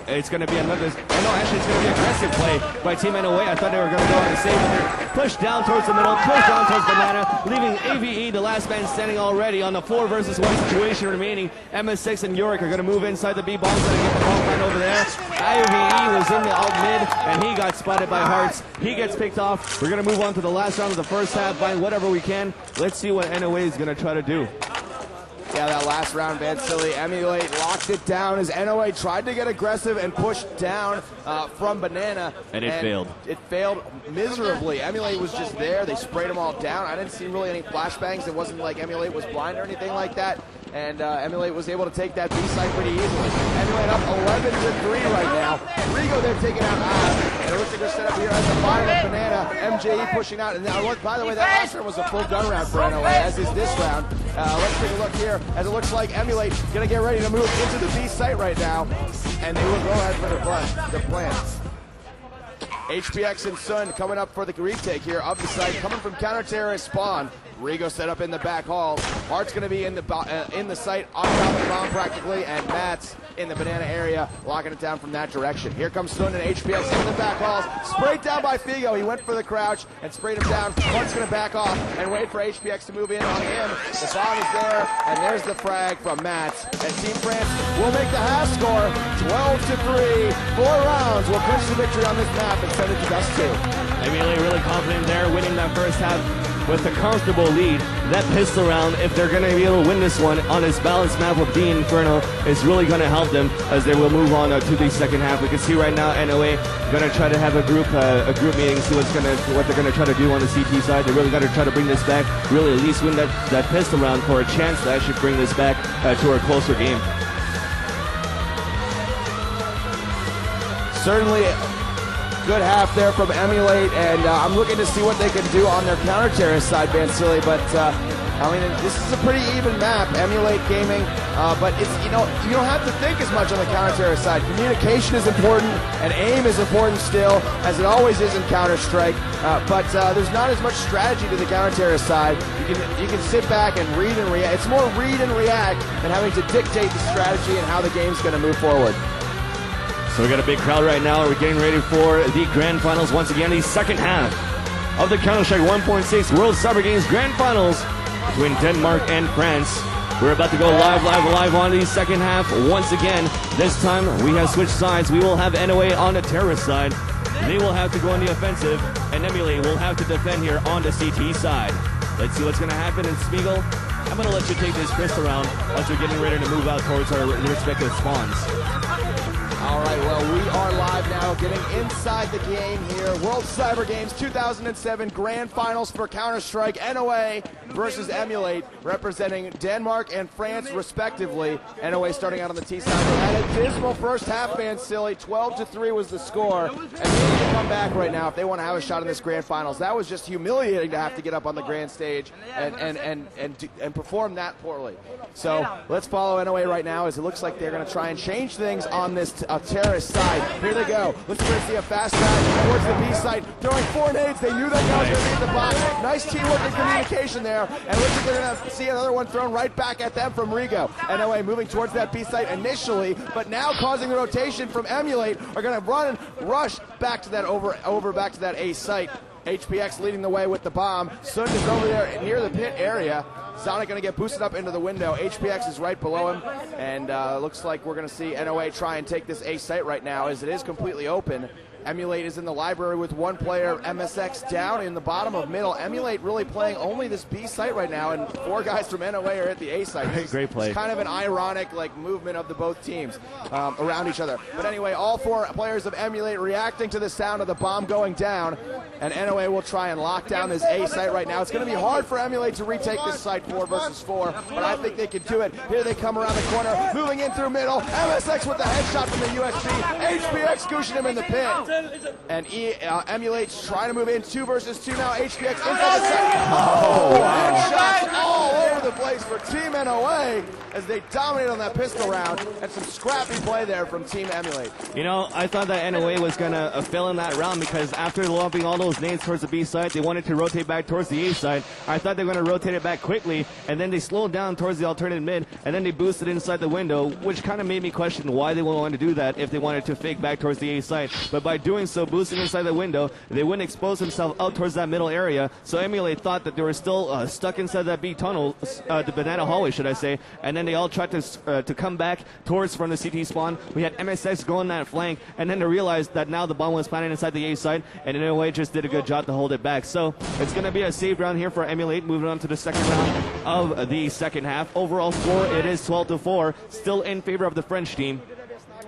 it's going to be another. Oh no, actually, it's going to be aggressive play by Team NOA. I thought they were going to go on the save, but they're pushed down towards the middle, pushed down towards Banana, leaving AVE, the last man standing already on the 4 versus 1 situation remaining. MS6 and Yorick are going to move inside the B bombs and get the ball line over there. IOVE was in the out mid, and he got spotted by Hearts. He gets picked off. We're going to move on to the last round of the first half, find whatever we can. Let's see what NOA is going to try to do. Yeah, that last round, Vansili, Emulate locked it down as NOA tried to get aggressive and pushed down from Banana. And it failed. It failed miserably. Emulate was just there. They sprayed them all down. I didn't see really any flashbangs. It wasn't like Emulate was blind or anything like that. And Emulate was able to take that B side pretty easily. Emulate up 11-3 right now. Rigo there taking out Av. And it looks like they're set up here as the bottom of Banana. MJE pushing out. And now, by the way, that last round was a full gun round for NOA, as is this round. Let's take a look here as it looks like Emulate going to get ready to move into the B site right now. And they will go ahead for the plan. HPX and Sun coming up for the retake here of the site, coming from counter-terrorist spawn. Rigo set up in the back hall. Hart's going to be in the site on top of the bomb practically, and Matt's in the Banana area, locking it down from that direction. Here comes Sun and HPX in the back halls. Sprayed down by Figo. He went for the crouch and sprayed him down. Hart's going to back off and wait for HPX to move in on him. The bomb is there, and there's the frag from Matt. And Team France will make the half score 12-3. 4 rounds will clinch the victory on this map and send it to Dust 2. Emulate really confident there, winning that first half with a comfortable lead. That pistol round, if they're going to be able to win this one on this balanced map of D Inferno, is really going to help them as they will move on to the second half. We can see right now NOA going to try to have a group meeting, see what they're going to try to do on the CT side. They really got to try to bring this back, really at least win that pistol round for a chance to actually bring this back to a closer game. Certainly good half there from Emulate, and I'm looking to see what they can do on their counter-terrorist side, Vansili, but I mean, this is a pretty even map, Emulate Gaming, but it's, you don't have to think as much on the counter-terrorist side. Communication is important, and aim is important still, as it always is in Counter-Strike, but there's not as much strategy to the counter-terrorist side. You can sit back and read and react. It's more read and react than having to dictate the strategy and how the game's going to move forward. So we got a big crowd right now. We're getting ready for the Grand Finals once again, the second half of the Counter-Strike 1.6 World Cyber Games Grand Finals between Denmark and France. We're about to go live on the second half once again. This time we have switched sides. We will have NOA on the terrorist side. They will have to go on the offensive, and Emulate will have to defend here on the CT side. Let's see what's going to happen in Spiegel. I'm going to let you take this pistol round once we're getting ready to move out towards our respective spawns. All right, well, we are live now, getting inside the game here. World Cyber Games 2007 Grand Finals for Counter-Strike. NOA versus Emulate, representing Denmark and France, respectively. NOA starting out on the T side. They had a dismal first half, Vansili. 12-3 was the score. And they need to come back right now if they want to have a shot in this Grand Finals. That was just humiliating to have to get up on the grand stage and perform that poorly. So let's follow NOA right now, as it looks like they're going to try and change things on this terrorist side. Here they go. Looks like we're going to see a fast pass towards the B side. Throwing 4 nades. They knew that guy was going to be at the box. Nice teamwork and communication there. And looks like they're going to see another one thrown right back at them from Rigo. NOA moving towards that B site initially, but now causing the rotation from Emulate are going to run and rush back to that over back to that A site. HPX leading the way with the bomb. Sun is over there near the pit area. Sonic going to get boosted up into the window. HPX is right below him, and looks like we're going to see NOA try and take this A site right now as it is completely open. Emulate is in the library with 1 player, MSX down in the bottom of middle. Emulate really playing only this B site right now, and 4 guys from NOA are at the A site. Great play. It's kind of an ironic movement of the both teams around each other. But anyway, all 4 players of Emulate reacting to the sound of the bomb going down, and NOA will try and lock down this A site right now. It's going to be hard for Emulate to retake this site 4 versus 4, but I think they can do it. Here they come around the corner, moving in through middle. MSX with the headshot from the USP. HPX scooching him in the pit. And Emulate's trying to move in 2 versus 2 now. HPX inside the site. Headshots all over the place for Team NOA as they dominate on that pistol round, and some scrappy play there from Team Emulate. You know, I thought that NOA was going to fail in that round because after lumping all those nades towards the B side, they wanted to rotate back towards the A side. I thought they were going to rotate it back quickly, and then they slowed down towards the alternate mid, and then they boosted inside the window, which kind of made me question why they would want to do that if they wanted to fake back towards the A side. But by doing so, boosting inside the window, they wouldn't expose themselves out towards that middle area, so Emulate thought that they were still stuck inside that B tunnel, the banana hallway, should I say, and then they all tried to come back towards from the CT spawn. We had MSX going that flank, and then they realized that now the bomb was planted inside the A side, and NOA just did a good job to hold it back. So it's going to be a save round here for Emulate, moving on to the second round of the second half. Overall score, it is 12-4, still in favor of the French team.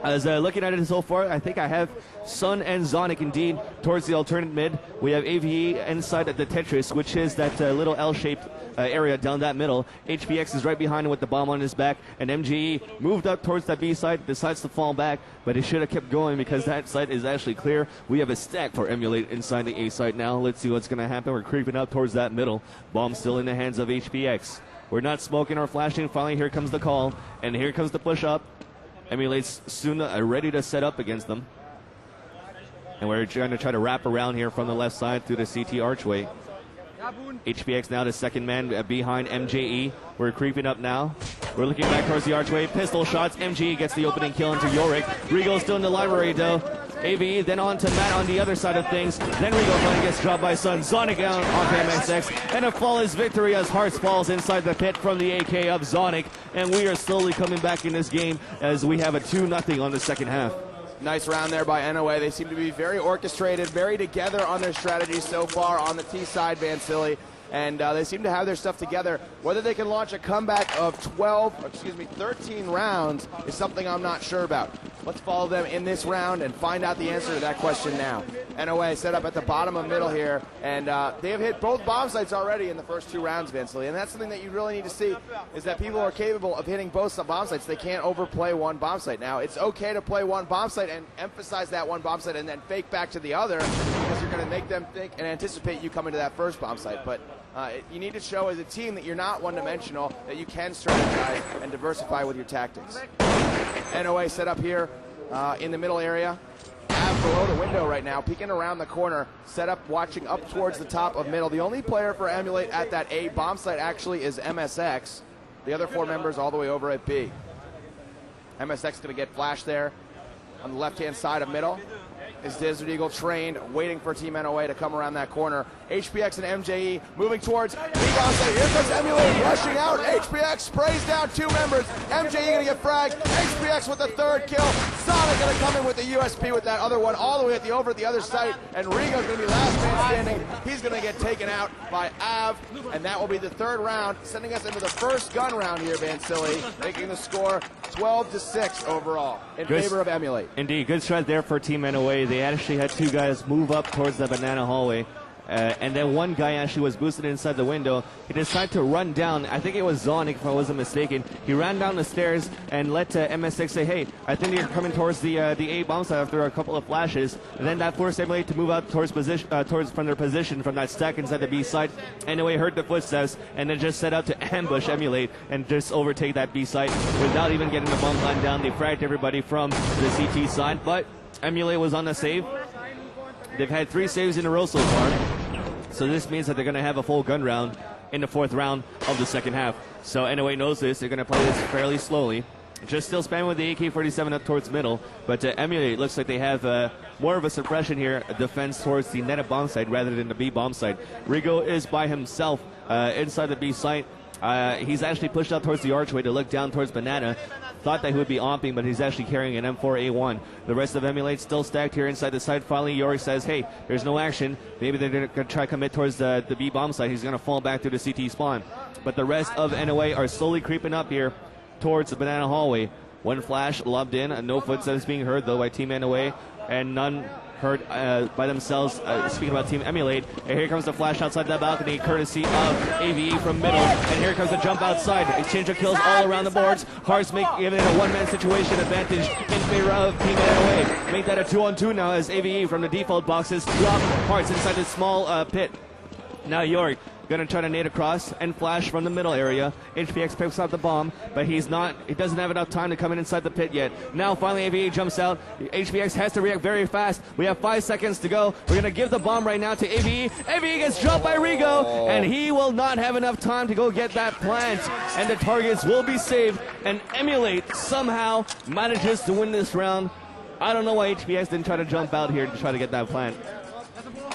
As looking at it so far, I think I have Sun and Zonic indeed towards the alternate mid. We have AVE inside the Tetris, which is that little L-shaped area down that middle. HPX is right behind him with the bomb on his back, and MGE moved up towards that B side, decides to fall back, but he should have kept going because that side is actually clear. We have a stack for Emulate inside the A side now. Let's see what's going to happen. We're creeping up towards that middle. Bomb still in the hands of HPX. We're not smoking or flashing. Finally, here comes the call, and here comes the push up. Emulate's soon ready to set up against them. And we're going to try to wrap around here from the left side through the CT archway. HPX now the second man behind MJE. We're creeping up now. We're looking back towards the archway. Pistol shots. MJE gets the opening kill into Yorick. Regal's still in the library though. AVE then on to Matt on the other side of things. Then Regal finally gets dropped by Sun. Zonic down onto MSX. And a flawless victory as Hearts falls inside the pit from the AK of Zonic. And we are slowly coming back in this game as we have a 2-0 on the second half. Nice round there by NOA. They seem to be very orchestrated, very together on their strategy so far on the T side, Vansili. And they seem to have their stuff together. Whether they can launch a comeback of 13 rounds is something I'm not sure about. Let's follow them in this round and find out the answer to that question now. NOA set up at the bottom of middle here, and they have hit both bomb sites already in the first 2 rounds, Vincely. And that's something that you really need to see, is that people are capable of hitting both bomb sites. They can't overplay one bomb site. Now, it's okay to play one bomb site and emphasize that one bomb site and then fake back to the other, because you're going to make them think and anticipate you coming to that first bomb site. But you need to show as a team that you're not one-dimensional, that you can strategize and diversify with your tactics. NOA set up here in the middle area. Av below the window right now, peeking around the corner, set up watching up towards the top of middle. The only player for Emulate at that A bomb site actually is MSX. The other 4 members all the way over at B. MSX going to get flashed there on the left-hand side of middle. Is Desert Eagle trained, waiting for Team NOA to come around that corner. HPX and MJE moving towards B bomb site. Here comes Emulate rushing out. HPX sprays down 2 members. MJE going to get fragged. HPX with the 3rd kill. Sonic going to come in with the USP with that other one all the way at the other site. And Rigo's going to be last man standing. He's going to get taken out by Av. And that will be the 3rd round, sending us into the first gun round here, Vansili, making the score 12-6 overall in favor of Emulate. Indeed, good strat there for Team NOA. They actually had 2 guys move up towards the banana hallway. and then one guy actually was boosted inside the window. He decided to run down. I think it was Zonic, if I wasn't mistaken. He ran down the stairs and let MSX say, hey, I think they're coming towards the A bomb site after a couple of flashes. And then that forced Emulate to move out towards from their position from that stack inside the B site. NOA heard the footsteps and then just set out to ambush Emulate and just overtake that B site without even getting the bomb line down. They fragged everybody from the CT side, but Emulate was on the save. They've had 3 saves in a row so far. So this means that they're going to have a full gun round in the 4th round of the second half. So NOA knows this. They're going to play this fairly slowly. Just still spamming with the AK-47 up towards middle. But Emulate looks like they have more of a suppression here, a defense towards the net bomb site rather than the B bomb site. Rigo is by himself inside the B site. He's actually pushed out towards the archway to look down towards Banana. Thought that he would be omping, but he's actually carrying an M4A1. The rest of Emulate still stacked here inside the site. Finally, Yorick says, hey, there's no action. Maybe they're going to try to commit towards the B bomb site. He's going to fall back to the CT spawn. But the rest of NOA are slowly creeping up here towards the Banana hallway. One flash lobbed in. No footsteps being heard, though, by Team NOA. And none heard by themselves, speaking about Team Emulate. And here comes the flash outside that balcony, courtesy of AVE from middle. And here comes the jump outside. Exchange of kills all around the boards. Hearts giving it a one-man situation advantage in favor of Team NOA. Make that a 2-on-2 now as AVE from the default boxes drop Hearts inside this small pit. Now York gonna try to nade across and flash from the middle area. HPX picks up the bomb, but he doesn't have enough time to come in inside the pit yet. Now finally AVE jumps out. HPX has to react very fast. We have 5 seconds to go. We're gonna give the bomb right now to AVE. AVE gets dropped by Rigo, and he will not have enough time to go get that plant. And the targets will be saved, and Emulate somehow manages to win this round. I don't know why HPX didn't try to jump out here to try to get that plant.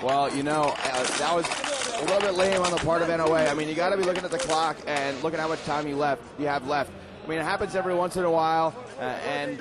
Well, you know, that was a little bit lame on the part of NOA. I mean, you got to be looking at the clock and looking at how much time you have left. I mean, it happens every once in a while, and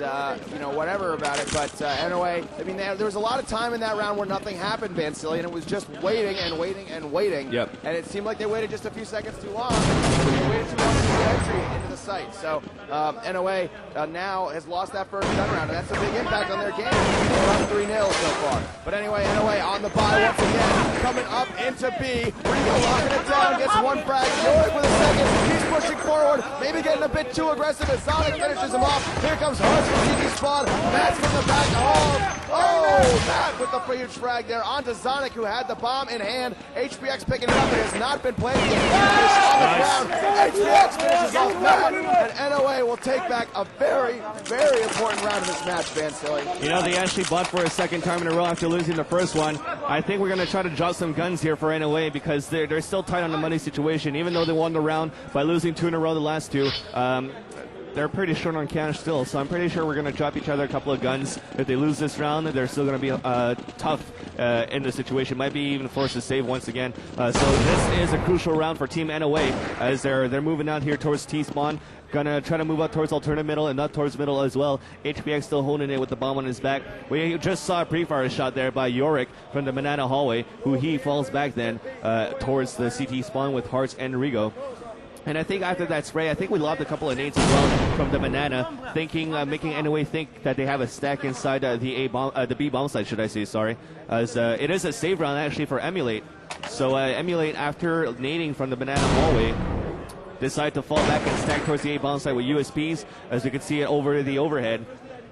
you know, whatever about it. But NOA, I mean, there was a lot of time in that round where nothing happened, Vansilli, and it was just waiting and waiting and waiting. Yep. And it seemed like they waited just a few seconds too long. They waited too long to get entry into the site. So NOA now has lost that first gun round, and that's a big impact on their game. They're up 3-0 so far. But anyway, NOA on the bye once again, coming up into B. Rigo locking it down, gets one frag. York with a second. He's pushing forward, maybe getting a bit too aggressive as Sonic finishes him off. Here comes Hearts from CT spawn. Matt's from the back home. Oh, Matt with the huge frag there onto Sonic, who had the bomb in hand. HPX picking it up. It has not been played. Finish on the ground. HPX finishes off Matt, and NOA will take back a very, very important round in this match, Vansilli. You know, they actually bought for a second time in a row after losing the first one. I think we're going to try to drop some guns here for NOA because they're still tight on the money situation, even though they won the round by losing 2 in a row the last 2. They're pretty short on cash still, so I'm pretty sure we're going to drop each other a couple of guns. If they lose this round, they're still going to be tough in the situation. Might be even forced to save once again. So this is a crucial round for Team NOA as they're moving out here towards T-spawn. Gonna try to move out towards alternate middle and not towards middle as well. HPX still holding it with the bomb on his back. We just saw a pre-fire shot there by Yorick from the Banana hallway, who he falls back then towards the CT spawn with Hearts and Rigo. And I think after that spray, I think we lobbed a couple of nades as well from the Banana, thinking, making NOA think that they have a stack inside the B bomb site, should I say, sorry. As it is a save round actually for Emulate. So Emulate, after nading from the Banana hallway, decide to fall back and stack towards the A bomb site with USPs, as we can see it over the overhead.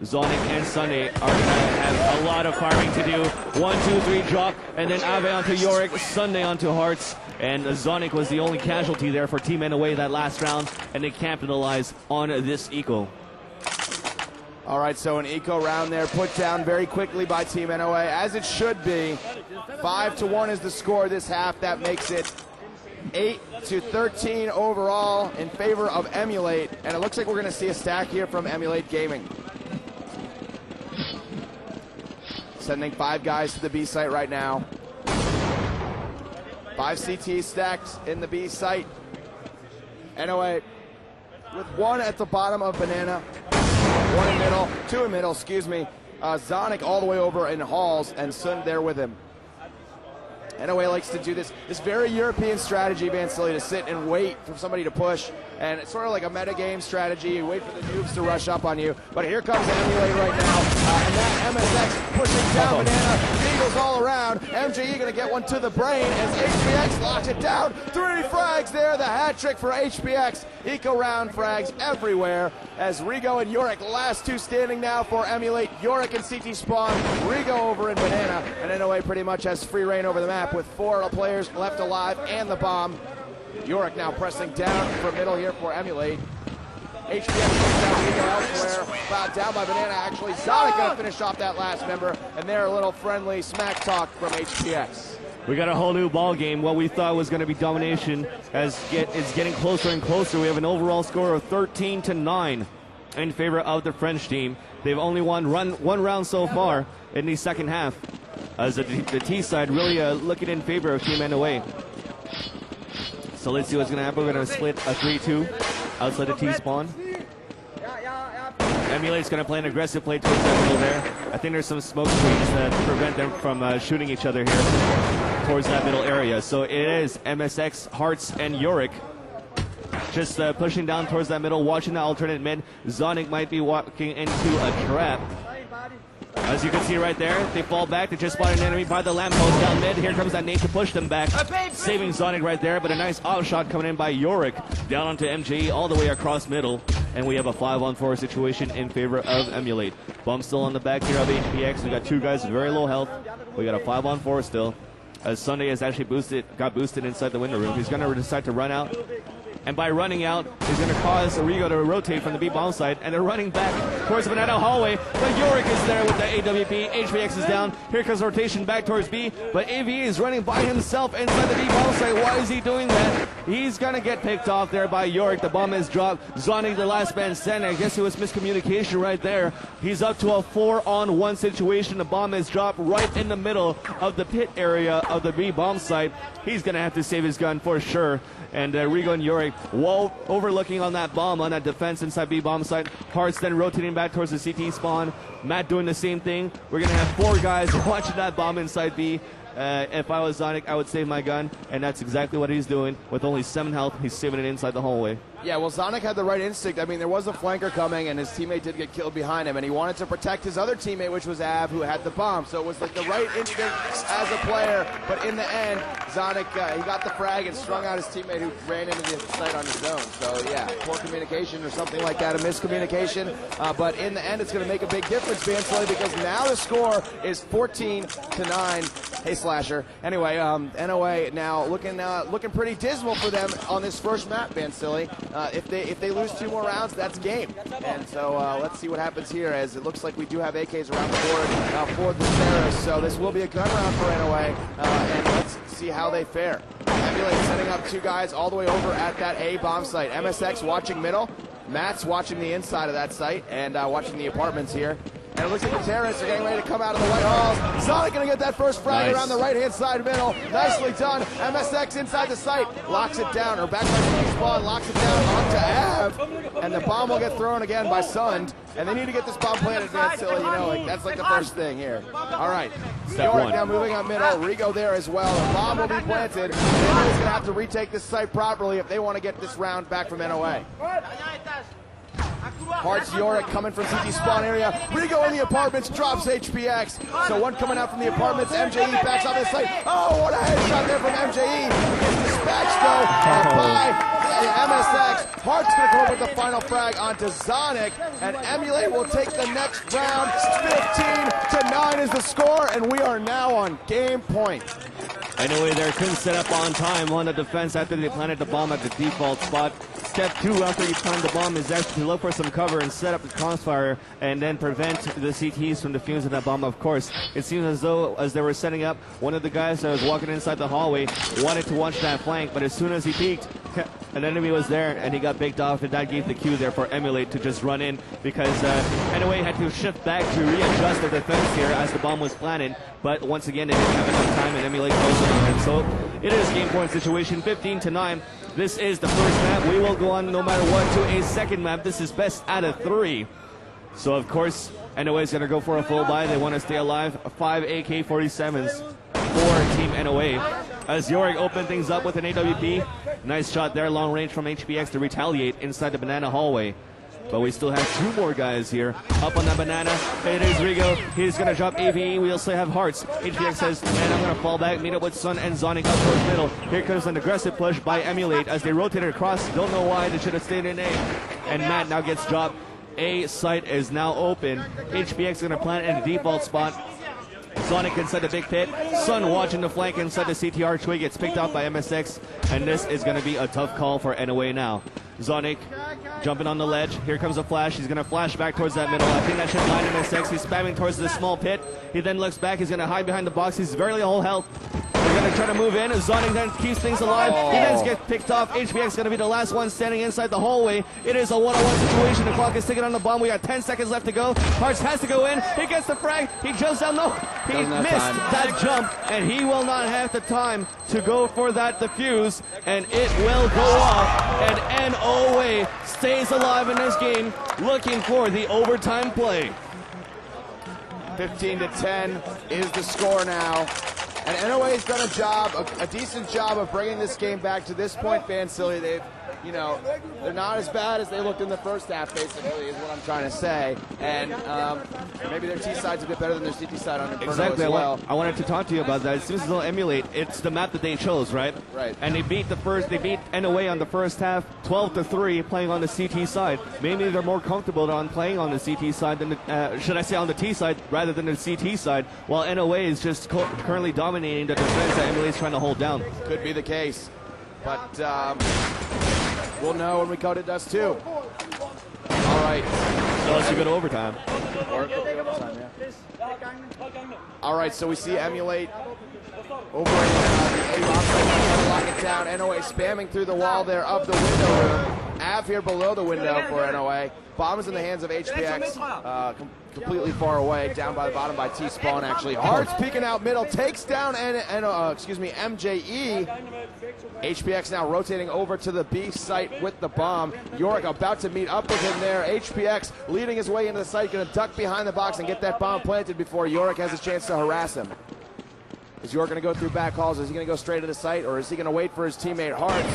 Zonic and Sunday are going to have a lot of farming to do. 1, 2, 3 drop, and then Ave onto Yorick, Sunday onto Hearts. And Zonic was the only casualty there for Team NOA that last round, and they capitalize on this eco. All right, so an eco round there put down very quickly by Team NOA, as it should be. 5-1 is the score this half. That makes it 8-13 overall in favor of Emulate. And it looks like we're going to see a stack here from Emulate Gaming. Sending 5 guys to the B site right now. 5 CTs stacked in the B site. NOA with 1 at the bottom of Banana, 1 in middle, 2 in middle, excuse me. Zonic all the way over in Halls, and Sun there with him. NOA likes to do this very European strategy, Vansilli, to sit and wait for somebody to push. And it's sort of like a metagame strategy. You wait for the noobs to rush up on you. But here comes Emulate right now. And that MSX pushing down Banana. Eagles all around. MJE going to get one to the brain as HPX locks it down. 3 frags there, the hat trick for HPX. Eco round frags everywhere as Rigo and Yorick, last two standing now for Emulate. Yorick and CT Spawn, Rigo over in Banana, and NOA pretty much has free reign over the map with 4 players left alive and the bomb. Yorick now pressing down from middle here for Emulate. HPX comes down Rigo elsewhere, down by Banana. Actually, Sonic going to finish off that last member, and there a little friendly smack talk from HPX. We got a whole new ball game. What we thought was going to be domination it's getting closer and closer. We have an overall score of 13-9 in favor of the French team. They've only won one round so far in the second half, as the T side really looking in favor of Team NOA. So let's see what's going to happen. We're going to split a 3-2 outside the T spawn. Emulate's going to play an aggressive play towards that middle there. I think there's some smoke screens to prevent them from shooting each other here towards that middle area. So it is MSX, Hearts, and Yorick just pushing down towards that middle, watching the alternate mid. Zonic might be walking into a trap. As you can see right there, they fall back. They just spot an enemy by the lamppost down mid. Here comes that nade to push them back, saving Zonic right there, but a nice off shot coming in by Yorick down onto MJE all the way across middle. And we have a 5-on-4 situation in favor of Emulate. Bomb still on the back here of HPX. We got 2 guys with very low health. We got a 5-on-4 still. As Sunday has actually got boosted inside the window room. He's going to decide to run out. And by running out, he's going to cause Rigo to rotate from the B-bomb side. And they're running back towards the Banana hallway. But Yorick is there with the AWP. HPX is down. Here comes rotation back towards B. But AVE is running by himself inside the B-bomb side. Why is he doing that? He's going to get picked off there by Yorick. The bomb is dropped. Zonic, the last man standing. I guess it was miscommunication right there. He's up to a 4-on-1 situation. The bomb is dropped right in the middle of the pit area of the B-bomb site. He's going to have to save his gun for sure. And Rigo and Yorick overlooking on that bomb, on that defense inside B-bomb site. Hearts then rotating back towards the CT spawn. Matt doing the same thing. We're going to have 4 guys watching that bomb inside B. If I was Zonic, I would save my gun, and that's exactly what he's doing. With only 7 health, he's saving it inside the hallway. Yeah, well, Zonic had the right instinct. I mean, there was a flanker coming, and his teammate did get killed behind him, and he wanted to protect his other teammate, which was Av, who had the bomb. So it was like the right instinct as a player, but in the end, Zonic, he got the frag and strung out his teammate who ran into the site on his own. So, yeah, poor communication or something like that, a miscommunication. But in the end, it's going to make a big difference, Bansley, because now the score is 14-9. Hey, Slasher. Anyway, NOA now looking pretty dismal for them on this first map, Bansilly. If they lose 2 more rounds, that's game. And so let's see what happens here, as it looks like we do have AKs around the board for the Sarahs. So this will be a gun round for NOA, and let's see how they fare. Emulate setting up 2 guys all the way over at that A bomb site. MSX watching middle. Matt's watching the inside of that site and watching the apartments here. And it looks like the terrorists are getting ready to come out of the White Halls. Sonic going to get that first frag around the right-hand side middle. Nicely done. MSX inside the site. Locks it down. Or back by the spawn. Locks it down onto Av. And the bomb will get thrown again by Sund. And they need to get this bomb planted, man. Silly, you know, like that's like the first thing here. All right. Step 1. Now moving up middle. Rigo there as well. The bomb will be planted. NOA's going to have to retake this site properly if they want to get this round back from NOA. Hearts Yorick coming from CT spawn area. Rigo in the apartments drops HPX. So one coming out from the apartments. MJE backs on this site. Oh, what a headshot there from MJE. Gets dispatched though by MSX. Hearts going to come up with the final frag onto Zonic. And Emulate will take the next round. 15-9 is the score. And we are now on game point. Anyway, there couldn't set up on time on the defense after they planted the bomb at the default spot. Step 2 after you plant the bomb is actually to look for some cover and set up the crossfire and then prevent the CTs from defusing that bomb, of course. It seems as though as they were setting up, one of the guys that was walking inside the hallway wanted to watch that flank, but as soon as he peeked, an enemy was there and he got baked off, and that gave the cue there for Emulate to just run in, because NOA had to shift back to readjust their defense here as the bomb was planted. But once again, they didn't have enough time, and Emulate goes on. And so it is game point situation, 15-9. This is the first map. We will go on no matter what to a second map. This is best out of 3. So of course, NOA is going to go for a full buy. They want to stay alive. 5 AK-47s for Team NOA. As Yorick opened things up with an AWP. Nice shot there, long range from HPX to retaliate inside the banana hallway. but we still have 2 more guys here. Up on that banana, it is Rigo. He's going to drop AVE. We also have Hearts. HPX says, man, I'm going to fall back, meet up with Sun and Zonic up towards middle. Here comes an aggressive push by Emulate as they rotate it across. Don't know why. They should have stayed in A. And Matt now gets dropped. A site is now open. HPX is going to plant in a default spot. Sonic inside the big pit. Sun watching the flank inside the CTR. Twig gets picked up by MSX. And this is going to be a tough call for NOA now. Zonic jumping on the ledge. Here comes a flash. He's going to flash back towards that middle. I think that should blind MSX. He's spamming towards the small pit. He then looks back. He's going to hide behind the box. He's barely whole health. They're going to try to move in. Zonic then keeps things alive. He then gets picked off. HPX is going to be the last one standing inside the hallway. It is a one-on-one situation. The clock is ticking on the bomb. We got 10 seconds left to go. Hearts has to go in. He gets the frag. He jumps down. No, he missed that jump, and he will not have the time to go for that defuse, and it will go off, and NOA stays alive in this game, looking for the overtime play. 15-10 is the score now. And NOA's done a decent job of bringing this game back to this point, Silly. They've, they're not as bad as they looked in the first half, basically, is what I'm trying to say. And maybe their T side's a bit better than their CT side on Inferno exactly. as well. I wanted to talk to you about that. As soon as they'll emulate, it's the map that they chose, right? Right. And they beat NOA on the first half, 12-3, playing on the CT side. Maybe they're more comfortable on playing on the CT side than should I say on the T side rather than the CT side, while NOA is just currently dominating the defense that Emulate is trying to hold down. Could be the case, but we'll know when we go to Dust 2. All right. So let's go to overtime. All right, so we see Emulate over in the A box trying to lock it down. NOA spamming through the wall there of the window room. Av here below the window for NOA. Bomb is in the hands of HPX, completely far away, down by the bottom by T-Spawn, actually. Hearts peeking out middle, takes down MJE. HPX now rotating over to the B site with the bomb. Yorick about to meet up with him there. HPX leading his way into the site, going to duck behind the box and get that bomb planted before Yorick has a chance to harass him. Is Yorick going to go through back halls? Is he going to go straight to the site, or is he going to wait for his teammate Hearts?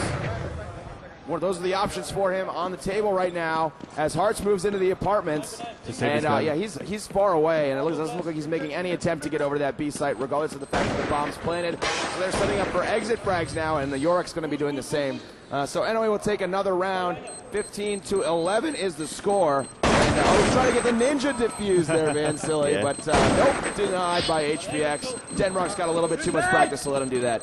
Well, those are the options for him on the table right now as Hearts moves into the apartments. And yeah, he's far away, and it doesn't look like he's making any attempt to get over to that B site, regardless of the fact that the bomb's planted. So they're setting up for exit frags now, and the Yorick's going to be doing the same. So NOA will take another round. 15-11 is the score. And he's trying to get the ninja defuse there, Van Silly, yeah. But nope, denied by HPX. Denmark's got a little bit too much practice to let him do that.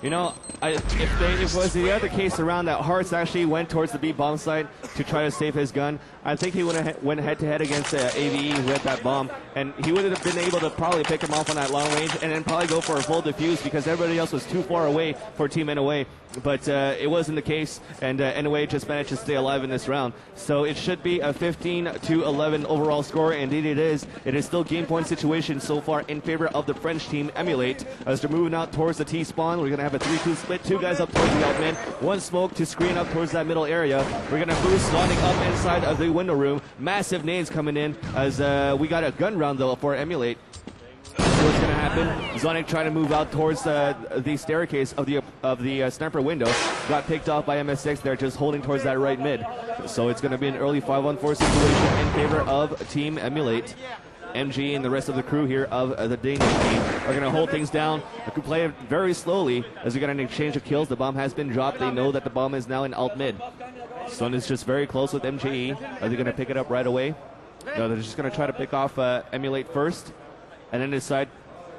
You know, if it was the other case around that Hearts actually went towards the B bomb site to try to save his gun, I think he would have went head-to-head against AVE with that bomb, and he would have been able to probably pick him off on that long range and then probably go for a full defuse because everybody else was too far away for Team NOA. But it wasn't the case, and NOA just managed to stay alive in this round. So it should be a 15-11 overall score. Indeed it is. It is still game point situation so far in favor of the French team Emulate. As they're moving out towards the T-spawn, we're going to have a 3-2 split. 2 guys up towards the alt mid, 1 smoke to screen up towards that middle area. We're going to boost Sonic up inside of the window room. Massive nades coming in as we got a gun round though for Emulate. What's going to happen? Zonic trying to move out towards the staircase of the sniper window. Got picked off by MSX. They're just holding towards that right mid. So it's going to be an early 5-on-4 situation in favor of Team Emulate. MG and the rest of the crew here of the Danish team are going to hold things down. They can play it very slowly as we got an exchange of kills. The bomb has been dropped. They know that the bomb is now in alt mid. Sun is just very close with MGE. Are they going to pick it up right away? No, they're just going to try to pick off Emulate first and then decide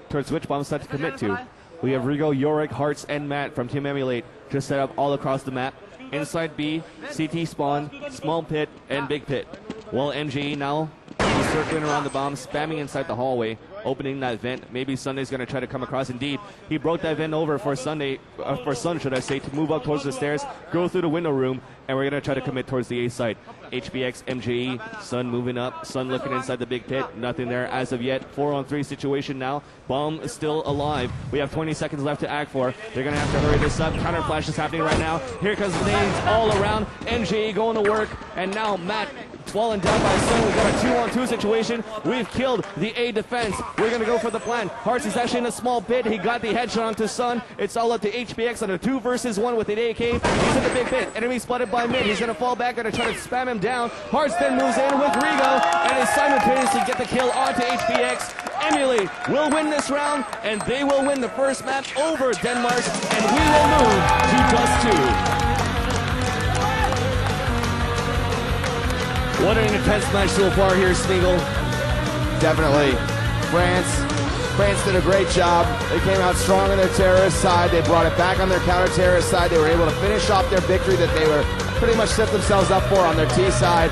towards which bomb site to commit to. We have Rigo, Yorick, Hearts, and Matt from Team Emulate just set up all across the map. Inside B, CT spawn, small pit, and big pit. While MGE now is circling around the bomb, spamming inside the hallway, opening that vent. Maybe Sunday's going to try to come across. Indeed, he broke that vent over for Sun, should I say, to move up towards the stairs, go through the window room, and we're going to try to commit towards the A side. HBX, MGE, Sun moving up, Sun looking inside the big pit, nothing there as of yet. 4-on-3 situation now. Bomb is still alive. We have 20 seconds left to act for. They're going to have to hurry this up. Counter flash is happening right now. Here comes the nades all around. MGE going to work, and now Matt falling down by Sun. We got a 2-on-2 situation. We've killed the A defense We're going to go for the plan. Hearts is actually in a small pit. He got the headshot onto Sun. It's all up to HPX on a 2 versus 1 with an AK. He's in the big pit. Enemy spotted by mid. He's going to fall back and try to spam him down. Hearts then moves in with Rigo and is simultaneously get the kill onto HPX. Emulate will win this round, and they will win the first match over Denmark, and we will move to Dust 2. What an intense match so far here, Smeagol. Definitely. France did a great job. They came out strong on their terrorist side. They brought it back on their counter-terrorist side. They were able to finish off their victory that they were pretty much set themselves up for on their T side.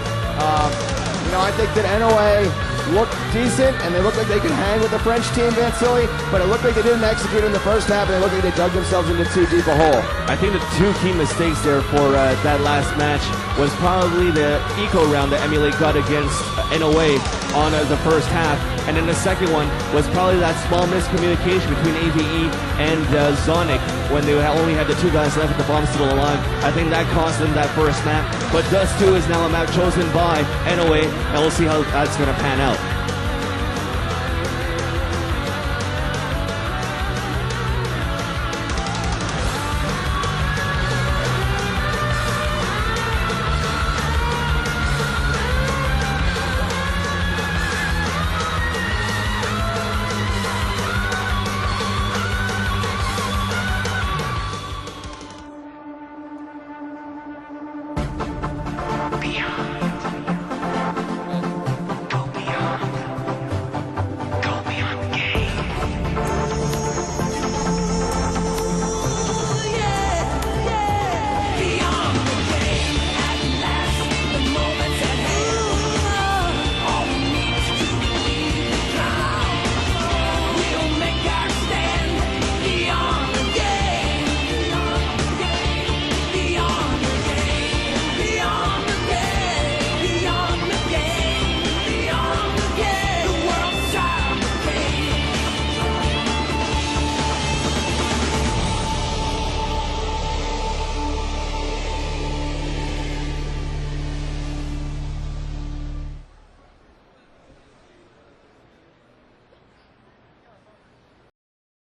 I think that NOA looked decent, and they looked like they could hang with the French team, Vansili, but it looked like they didn't execute in the first half, and it looked like they dug themselves into too deep a hole. I think the 2 key mistakes there for that last match was probably the eco round that Emulate got against NOA on the first half, and then the second one was probably that small miscommunication between AVE and Zonic when they only had the 2 guys left with the bombs still alive. I think that cost them that first map, but Dust 2 is now a map chosen by NOA, and we'll see how that's going to pan out. Beyond.